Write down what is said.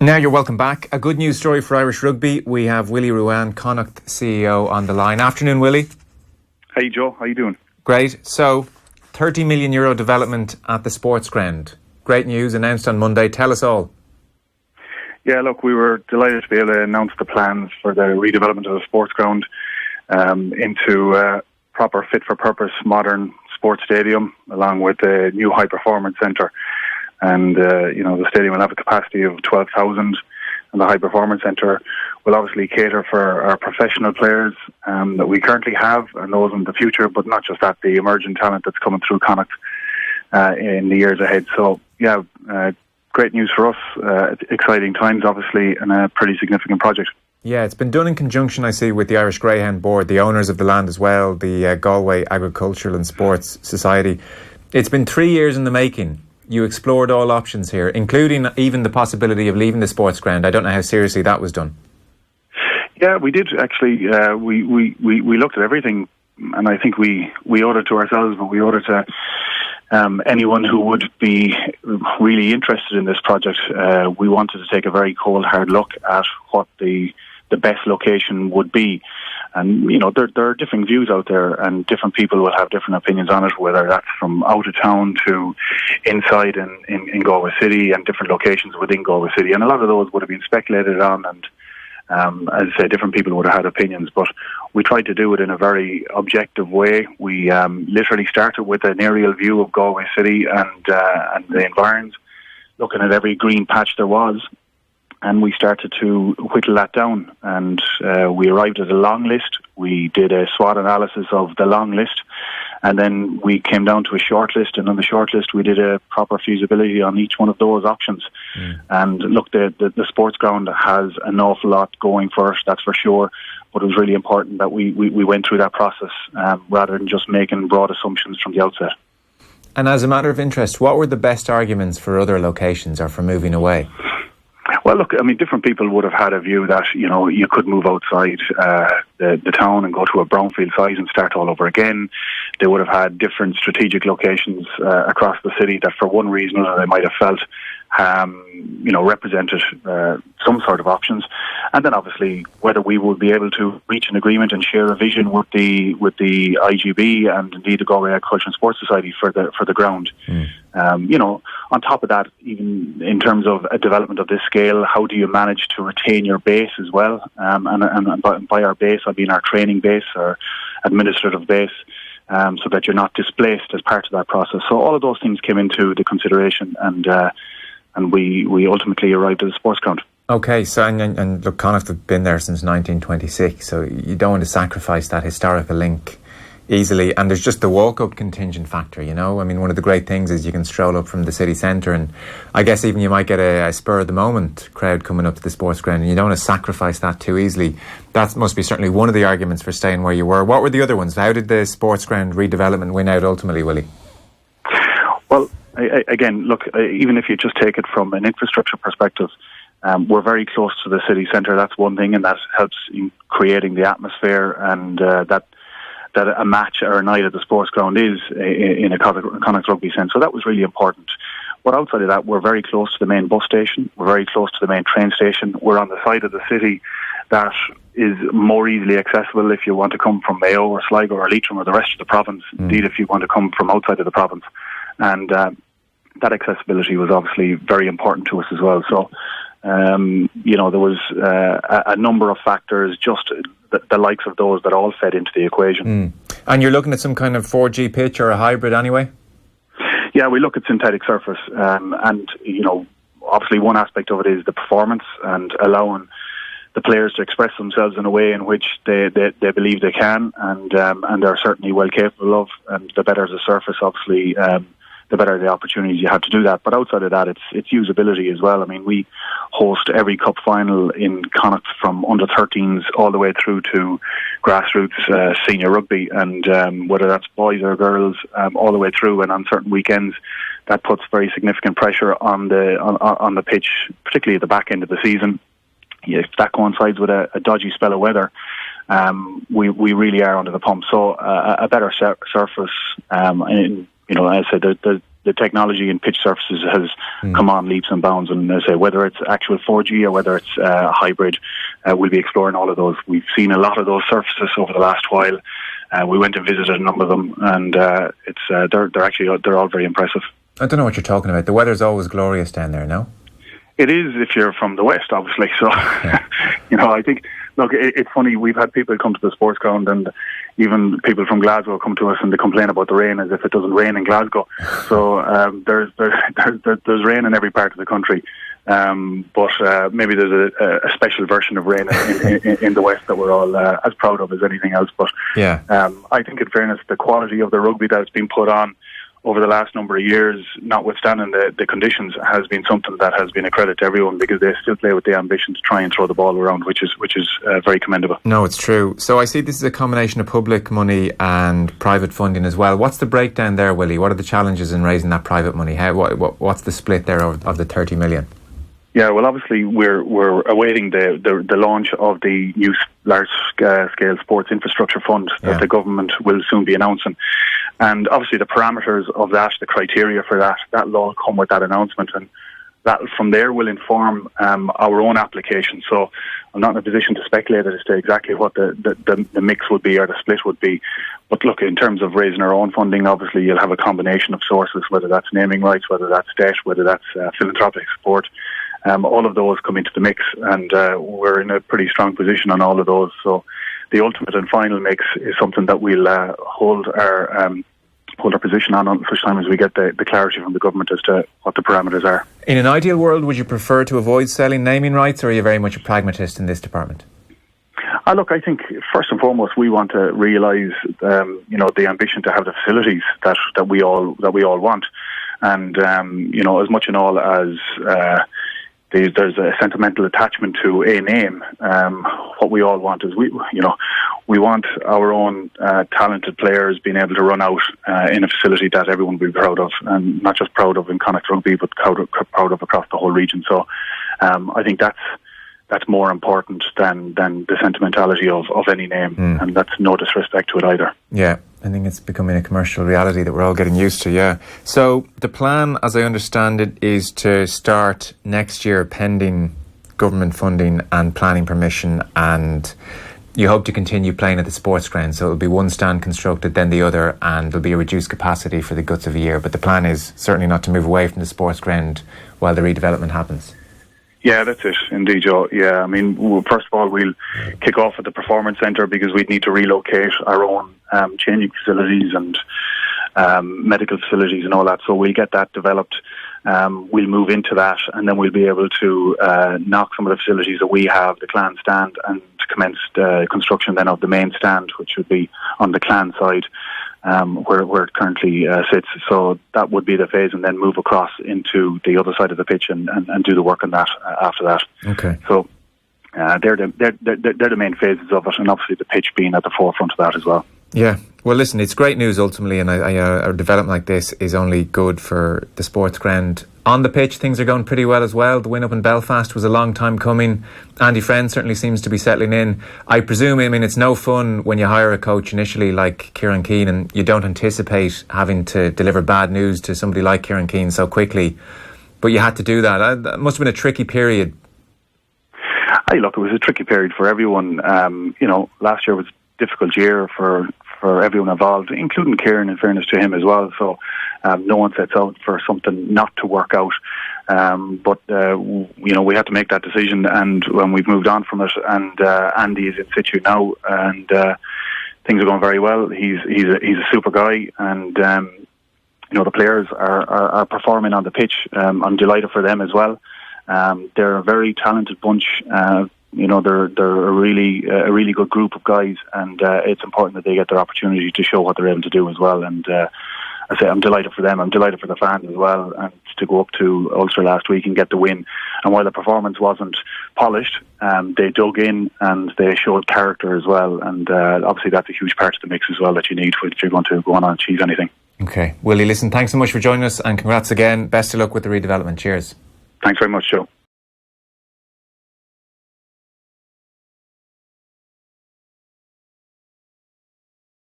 Now you're welcome back. A good news story for Irish rugby. We have Willie Ruane, Connacht CEO, on the line. Afternoon, Willie. Hey Joe, how you doing? Great. So, €30 million development at the Sportsground. Great news announced on Monday. Tell us all. Yeah, look, we were delighted to be able to announce the plans for the redevelopment of the Sportsground into a proper fit-for-purpose modern sports stadium, along with a new high-performance centre. And, the stadium will have a capacity of 12,000, and the high-performance centre will obviously cater for our professional players that we currently have and those in the future, but not just that, the emerging talent that's coming through Connacht in the years ahead. So, yeah, great news for us. Exciting times, obviously, and a pretty significant project. Yeah, it's been done in conjunction, I see, with the Irish Greyhound Board, the owners of the land as well, the Galway Agricultural and Sports Society. It's been 3 years in the making. You explored all options here, including even the possibility of leaving the Sportsground. I don't know how seriously that was done. Yeah, we did actually. We looked at everything, and I think we owed it to ourselves, but we owed it to anyone who would be really interested in this project. We wanted to take a very cold, hard look at what the best location would be. And, there are different views out there, and different people will have different opinions on it, whether that's from out of town to inside in Galway City and different locations within Galway City. And a lot of those would have been speculated on, and as I say, different people would have had opinions, but we tried to do it in a very objective way. We literally started with an aerial view of Galway City and the environs, looking at every green patch there was. And we started to whittle that down, and we arrived at a long list. We did a SWOT analysis of the long list, and then we came down to a short list, and on the short list we did a proper feasibility on each one of those options. And look, the Sportsground has an awful lot going for us, that's for sure, but it was really important that we went through that process rather than just making broad assumptions from the outset. And as a matter of interest, what were the best arguments for other locations or for moving away? Well, look, I mean, different people would have had a view that, you could move outside the town and go to a brownfield site and start all over again. They would have had different strategic locations across the city that for one reason or another they might have felt represented some sort of options. And then obviously whether we would be able to reach an agreement and share a vision with the IGB and indeed the Galway Agricultural and Sports Society for the ground. On top of that, even in terms of a development of this scale, how do you manage to retain your base as well? And by our base, I mean our training base, our administrative base, so that you're not displaced as part of that process. So all of those things came into the consideration, and we ultimately arrived at the Sportsground. Okay, so and look, Connacht have been there since 1926, so you don't want to sacrifice that historical link easily. And there's just the walk-up contingent factor, I mean, one of the great things is you can stroll up from the city centre, and I guess even you might get a spur-of-the-moment crowd coming up to the Sportsground, and you don't want to sacrifice that too easily. That must be certainly one of the arguments for staying where you were. What were the other ones? How did the Sportsground redevelopment win out ultimately, Willie? Well, again, look, even if you just take it from an infrastructure perspective, we're very close to the city centre. That's one thing, and that helps in creating the atmosphere, and that a match or a night at the Sportsground is in a Connacht Rugby sense. So that was really important. But outside of that, we're very close to the main bus station. We're very close to the main train station. We're on the side of the city that is more easily accessible if you want to come from Mayo or Sligo or Leitrim or the rest of the province. Indeed, if you want to come from outside of the province. And that accessibility was obviously very important to us as well. So, there was a number of factors, just the likes of those that all fed into the equation. And you're looking at some kind of 4G pitch or a hybrid anyway? Yeah, we look at synthetic surface, and obviously one aspect of it is the performance and allowing the players to express themselves in a way in which they believe they can, and they're certainly well capable of. And the better the surface, obviously, the better the opportunities you have to do that. But outside of that, it's usability as well. I mean, we host every cup final in Connacht from under 13s all the way through to grassroots senior rugby, and whether that's boys or girls, all the way through. And on certain weekends, that puts very significant pressure on the pitch, particularly at the back end of the season. If that coincides with a dodgy spell of weather, we really are under the pump. So a better surface, as I said, the technology in pitch surfaces has come on leaps and bounds, and I say whether it's actual 4G or whether it's hybrid, we'll be exploring all of those. We've seen a lot of those surfaces over the last while. We went and visited a number of them, and they're all very impressive. I don't know what you're talking about. The weather's always glorious down there, no? It is if you're from the west, obviously. So, I think, look, it's funny. We've had people come to the Sportsground, and even people from Glasgow come to us and they complain about the rain as if it doesn't rain in Glasgow. So there's rain in every part of the country. But maybe there's a special version of rain in the west that we're all as proud of as anything else. But I think, in fairness, the quality of the rugby that has been put on over the last number of years, notwithstanding the conditions, has been something that has been a credit to everyone, because they still play with the ambition to try and throw the ball around, which is very commendable. No, it's true. So I see this is a combination of public money and private funding as well. What's the breakdown there, Willie? What are the challenges in raising that private money? What's the split there of the 30 million? Yeah, well, obviously we're awaiting the launch of the new large-scale sports infrastructure fund that the government will soon be announcing. And obviously the parameters of that, the criteria for that will all come with that announcement, and that from there will inform our own application. So I'm not in a position to speculate as to exactly what the mix would be or the split would be. But look, in terms of raising our own funding, obviously you'll have a combination of sources, whether that's naming rights, whether that's debt, whether that's philanthropic support. All of those come into the mix, and we're in a pretty strong position on all of those. So the ultimate and final mix is something that we'll hold our position on such time as we get the clarity from the government as to what the parameters are. In an ideal world, would you prefer to avoid selling naming rights, or are you very much a pragmatist in this department? Look, I think first and foremost we want to realise, the ambition to have the facilities that we all want, and as much and all as there's a sentimental attachment to a name. What we all want is we want our own talented players being able to run out in a facility that everyone will be proud of, and not just proud of in Connacht Rugby, but proud of across the whole region. So I think that's more important than the sentimentality of any name, and that's no disrespect to it either. Yeah, I think it's becoming a commercial reality that we're all getting used to, yeah. So the plan, as I understand it, is to start next year pending government funding and planning permission, and you hope to continue playing at the Sportsground. So it'll be one stand constructed, then the other, and there'll be a reduced capacity for the guts of a year. But the plan is certainly not to move away from the Sportsground while the redevelopment happens. Yeah, that's it, indeed, Joe. Yeah, I mean, first of all, we'll kick off at the Performance Centre, because we'd need to relocate our own changing facilities and medical facilities and all that. So we'll get that developed. We'll move into that, and then we'll be able to knock some of the facilities that we have, the Clan stand, and commence the construction then of the main stand, which would be on the Clan side, where it currently sits. So that would be the phase, and then move across into the other side of the pitch and do the work on that after that. Okay. So they're the main phases of it, and obviously the pitch being at the forefront of that as well. Yeah. Well, listen, it's great news ultimately, and a development like this is only good for the Sportsground. On the pitch, things are going pretty well as well. The win up in Belfast was a long time coming. Andy Friend certainly seems to be settling in. I presume, it's no fun when you hire a coach initially like Kieran Keane, and you don't anticipate having to deliver bad news to somebody like Kieran Keane so quickly. But you had to do that. That must have been a tricky period. Look, it was a tricky period for everyone. Last year was a difficult year for everyone involved, including Kieran, in fairness to him as well. So no one sets out for something not to work out. But we had to make that decision, and when we've moved on from it, and Andy is in situ now, and things are going very well. He's a super guy, and the players are performing on the pitch. I'm delighted for them as well. They're a very talented bunch. They're a really good group of guys, and it's important that they get their opportunity to show what they're able to do as well. And I say I'm delighted for them. I'm delighted for the fans as well, and to go up to Ulster last week and get the win. And while the performance wasn't polished, they dug in and they showed character as well. And obviously that's a huge part of the mix as well that you need if you're going to go on and achieve anything. Okay, Willie, listen, thanks so much for joining us, and congrats again. Best of luck with the redevelopment. Cheers. Thanks very much, Joe.